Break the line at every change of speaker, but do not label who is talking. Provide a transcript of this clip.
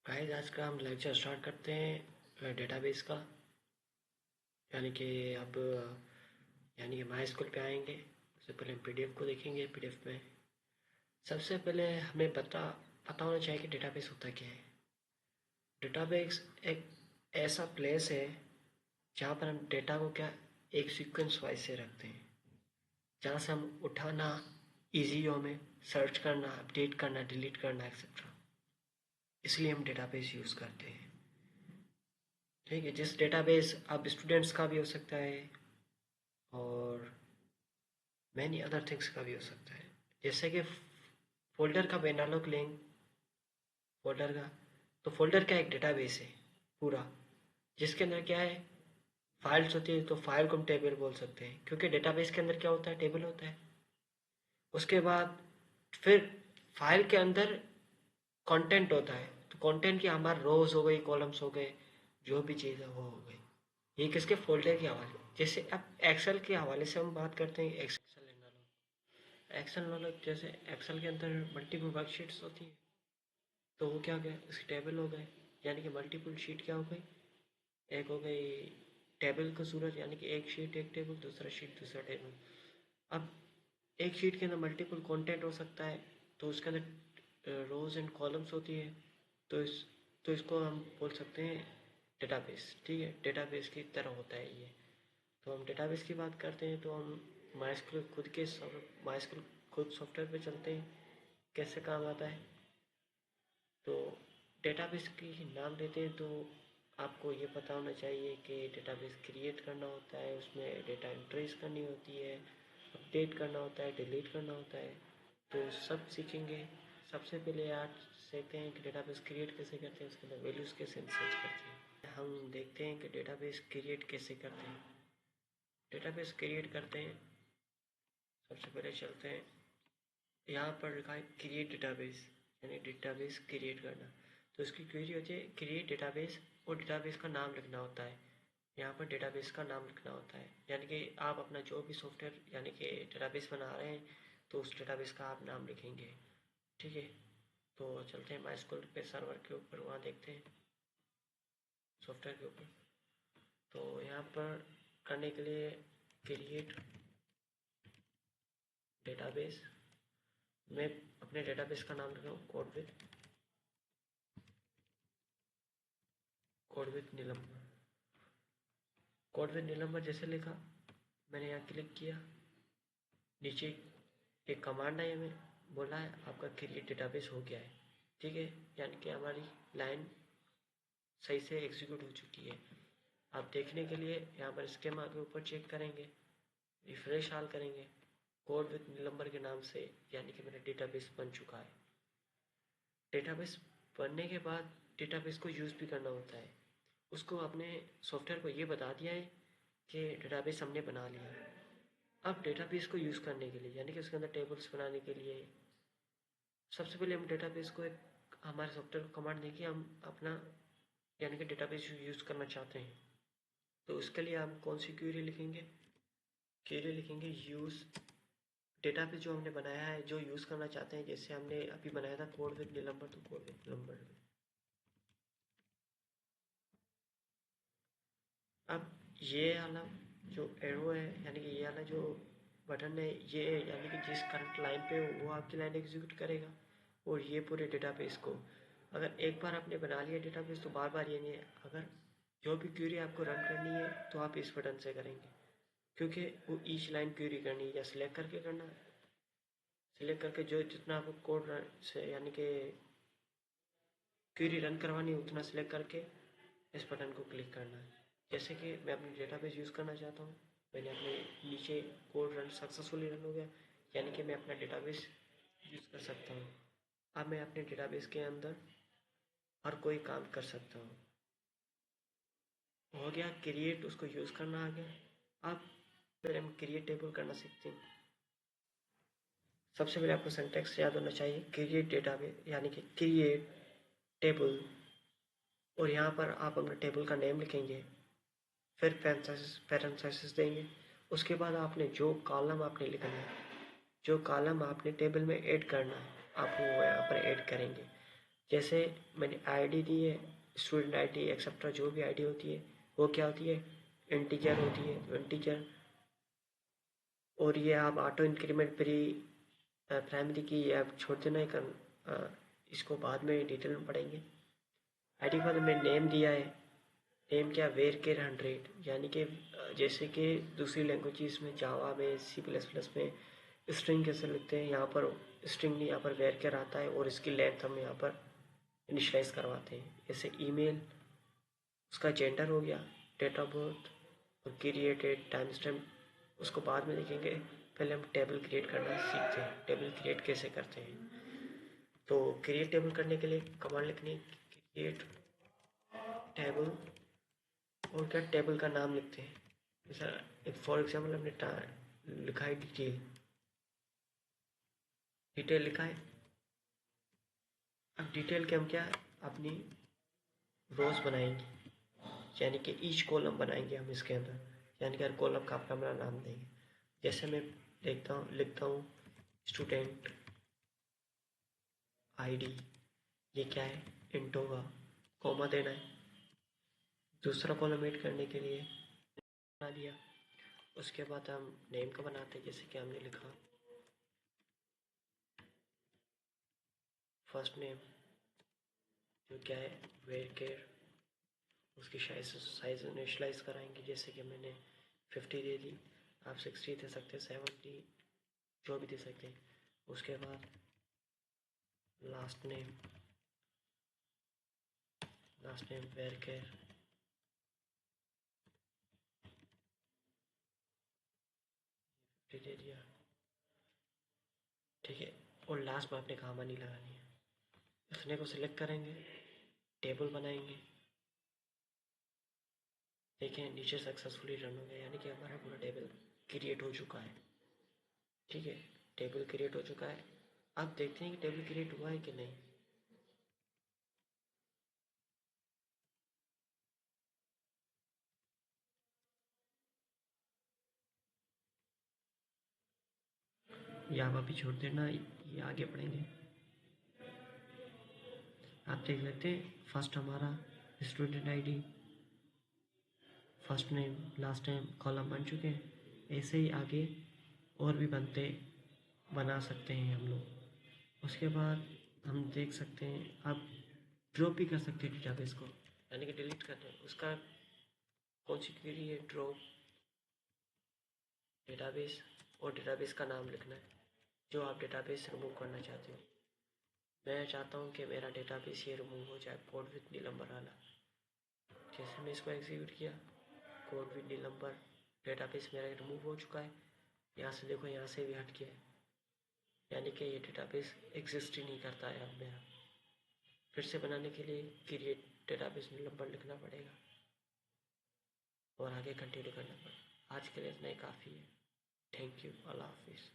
Guys आज का हम लेक्चर स्टार्ट करते हैं डेटाबेस का। यानी कि अब यानी कि माई स्कूल पे आएंगे। सबसे पहले हम पीडीएफ को देखेंगे। पीडीएफ में सबसे पहले हमें पता होना चाहिए कि डेटाबेस होता क्या है। डेटाबेस एक ऐसा प्लेस है जहाँ पर हम डेटा को क्या एक सीक्वेंस वाइज से रखते हैं, जहाँ से हम उठाना इजी हो, हमें सर्च करना, अपडेट करना, डिलीट करना एक्सेट्रा। इसलिए हम डेटाबेस यूज़ करते हैं। ठीक है, जिस डेटाबेस अब स्टूडेंट्स का भी हो सकता है और मैनी अदर थिंग्स का भी हो सकता है। जैसे कि फोल्डर का बना लो लिंक फोल्डर का, तो फोल्डर का एक डेटाबेस है पूरा, जिसके अंदर क्या है फाइल्स होती है। तो फाइल को हम टेबल बोल सकते हैं, क्योंकि डेटाबेस के अंदर क्या होता है, टेबल होता है। उसके बाद फिर फाइल के अंदर कंटेंट होता है। तो कंटेंट की हमारे रोज हो गई, कॉलम्स हो गए, जो भी चीज़ है वो हो गई। ये किसके फोल्डर के हवाले। जैसे अब एक्सेल के हवाले से हम बात करते हैं। एक्सेल लेना लो, एक्सेल मतलब जैसे एक्सेल के अंदर मल्टीपल वर्कशीट्स होती है। तो वो क्या हो गया, इसके टेबल हो गए। यानी कि मल्टीपल शीट क्या हो गई, एक हो गई टेबल का सूरत, यानी कि एक शीट एक टेबल, दूसरा शीट दूसरा टेबल। अब एक शीट के अंदर मल्टीपल कंटेंट हो सकता है, तो उसके अंदर रोज एंड कॉलम्स होती है। तो इसको हम बोल सकते हैं डेटाबेस। ठीक है, डेटाबेस की तरह होता है ये। तो हम डेटाबेस की बात करते हैं तो हम माइस्क्ल खुद के माइस्क्ल खुद सॉफ्टवेयर पे चलते हैं, कैसे काम आता है। तो डेटाबेस की नाम लेते हैं तो आपको ये पता होना चाहिए कि डेटाबेस क्रिएट करना होता है, उसमें डेटा एंट्रीज करनी होती है, अपडेट करना होता है, डिलीट करना होता है। तो सब सीखेंगे। सबसे पहले आप सीखते हैं कि डेटाबेस क्रिएट कैसे करते हैं, उसके अंदर वैल्यूज़ कैसे इंसर्ट करते हैं। हम देखते हैं कि डेटाबेस क्रिएट कैसे करते हैं। डेटाबेस क्रिएट करते हैं, सबसे पहले चलते हैं, यहाँ पर लिखा है क्रिएट डेटाबेस, यानी डेटाबेस क्रिएट करना। तो इसकी क्वेरी होती है क्रिएट डेटाबेस, और डेटाबेस का नाम लिखना होता है। यहाँ पर डेटाबेस का नाम लिखना होता है, यानी कि आप अपना जो भी सॉफ्टवेयर यानी कि डेटाबेस बना रहे हैं तो उस डेटाबेस का आप नाम लिखेंगे। ठीक है, तो चलते हैं माई स्कूल पे सर्वर के ऊपर, वहाँ देखते हैं सॉफ्टवेयर के ऊपर। तो यहाँ पर करने के लिए क्रिएट डेटाबेस, मैं अपने डेटाबेस का नाम लिख रहा हूँ code with Neelam. Code with Neelam जैसे लिखा, मैंने यहाँ क्लिक किया, नीचे एक कमांड है, हमें बोला है आपका क्रिएट डेटाबेस हो गया है। ठीक है, यानी कि हमारी लाइन सही से एग्जीक्यूट हो चुकी है। आप देखने के लिए यहाँ पर स्कीमा के ऊपर चेक करेंगे, रिफ्रेश हाल करेंगे, कोड विद नीलम के नाम से, यानी कि मेरा डेटाबेस बन चुका है। डेटाबेस बनने के बाद डेटाबेस को यूज़ भी करना होता है। उसको अपने सॉफ्टवेयर को ये बता दिया है कि डेटाबेस हमने बना लिया। अब डेटाबेस को यूज़ करने के लिए, यानी कि उसके अंदर टेबल्स बनाने के लिए, सबसे पहले हम डेटाबेस को एक हमारे सॉफ्टवेयर को कमांड देंगे, हम अपना यानी कि डेटाबेस यूज़ करना चाहते हैं। तो उसके लिए हम कौन सी क्वेरी लिखेंगे, क्वेरी लिखेंगे यूज़ डेटाबेस जो हमने बनाया है, जो यूज़ करना चाहते हैं। जैसे हमने अभी बनाया था कोड विद नीलम, तो कोड विद नीलम। अब ये वाला जो एरो है, यानी कि ये वाला जो बटन है, ये यानी कि जिस करंट लाइन पे हो वो आपकी लाइन एग्जीक्यूट करेगा। और ये पूरे डेटाबेस को, अगर एक बार आपने बना लिया डेटाबेस तो बार बार ये नहीं है। अगर जो भी क्वेरी आपको रन करनी है तो आप इस बटन से करेंगे, क्योंकि वो ईच लाइन क्वेरी करनी है, या सिलेक्ट करके करना, सिलेक्ट करके जो जितना आपको कोड से यानी कि क्वेरी रन करवानी है उतना सिलेक्ट करके इस बटन को क्लिक करना है। जैसे कि मैं अपनी डेटाबेस यूज़ करना चाहता हूँ, मैंने अपने नीचे कोड रन सक्सेसफुली रन हो गया, यानी कि मैं अपना डेटाबेस यूज़ कर सकता हूँ। अब मैं अपने डेटाबेस के अंदर हर कोई काम कर सकता हूँ। हो गया क्रिएट, उसको यूज़ करना आ गया। अब पहले हम क्रिएट टेबल करना सीखते हैं। सबसे पहले आपको सिंटैक्स याद होना चाहिए, क्रिएट डेटाबेस यानी कि क्रिएट टेबल, और यहाँ पर आप अपने टेबल का नेम लिखेंगे, फिर पैरेंथेसिस देंगे। उसके बाद आपने जो कॉलम आपने लिखना है, जो कॉलम आपने टेबल में ऐड करना है, आप वो यहाँ पर ऐड करेंगे। जैसे मैंने आईडी दी है, स्टूडेंट आईडी एक्सेट्रा जो भी आईडी होती है वो क्या होती है, इंटीजर होती है। तो इंटीजर, और ये आप ऑटो इंक्रीमेंट प्री प्राइमरी की ये आप छोड़ देना इसको बाद में डिटेल में पढ़ेंगे। आईडी के बाद हमने नेम दिया है। नेम क्या, वेर केयर 100, यानी कि जैसे कि दूसरी लैंग्वेजेस में, जावा में, C++ में स्ट्रिंग कैसे लिखते हैं, यहाँ पर स्ट्रिंग नहीं, यहाँ पर वेर केयर आता है और इसकी लेंथ हम यहाँ पर इनिशलाइज करवाते हैं। जैसे ईमेल, उसका जेंडर हो गया, डेट ऑफ बर्थ और क्रिएटेड टाइम स्टैम्प उसको बाद में देखेंगे। पहले हम टेबल क्रिएट करना सीखते हैं। टेबल क्रिएट कैसे करते हैं, तो क्रिएट टेबल करने के लिए कमांड लिखनी है, क्रिएट टेबल, और क्या टेबल का नाम लिखते हैं। जैसा फॉर एग्जाम्पल हमने लिखा है डिटेल, डिटेल लिखा है। अब डिटेल के हम क्या अपनी रोज बनाएंगे, यानी कि ईच कॉलम बनाएंगे हम इसके अंदर, यानी कि हर कॉलम का अपना अपना नाम देंगे। जैसे मैं लिखता हूँ स्टूडेंट आईडी, ये क्या है, इंट होगा, कॉमा देना है। दूसरा कॉलम ऐड करने के लिए बना दिया। उसके बाद हम नेम का बनाते हैं, जैसे कि हमने लिखा फर्स्ट नेम, जो क्या है वेर केयर, उसकी साइज इनिशलाइज कराएंगे। जैसे कि मैंने 50 दे दी, आप 60 दे सकते हैं, 70 जो भी दे सकते हैं। उसके बाद लास्ट नेम वेर केयर, दे दिया, ठीक है। और लास्ट में आपने कामा नहीं लगानी है। लिखने को सिलेक्ट करेंगे, टेबल बनाएंगे, देखें नीचे सक्सेसफुली रन हो गया, यानी कि हमारा पूरा टेबल क्रिएट हो चुका है। ठीक है, टेबल क्रिएट हो चुका है। अब देखते हैं कि टेबल क्रिएट हुआ है कि नहीं। ये आप अभी छोड़ देना, ये आगे पढ़ेंगे। आप देख सकते हैं फर्स्ट हमारा student ID, first name, last name column बन चुके हैं। ऐसे ही आगे और भी बना सकते हैं हम लोग। उसके बाद हम देख सकते हैं, आप ड्रॉप भी कर सकते हैं डेटाबेस को, यानी कि डिलीट करते हैं। उसका कौन सी क्वेरी है, ड्रॉप डेटाबेस, और डेटाबेस का नाम लिखना है जो आप डेटाबेस रिमूव करना चाहते हो। मैं चाहता हूँ कि मेरा डेटाबेस ये रिमूव हो जाए, कोड विद नीलंबर वाला। जैसे मैं इसको एग्जीक्यूट किया, कोड विद नीलंबर, डेटाबेस मेरा रिमूव हो चुका है। यहाँ से देखो, यहाँ से भी हट गया है, यानी कि ये डेटाबेस एग्जिस्ट ही नहीं करता है अब मेरा। फिर से बनाने के लिए क्रिएट डेटाबेस नीलंबर लिखना पड़ेगा और आगे कंटिन्यू करना पड़ेगा। आज के लिए इतना ही काफ़ी है। थैंक यू, अल्लाह हाफिज़।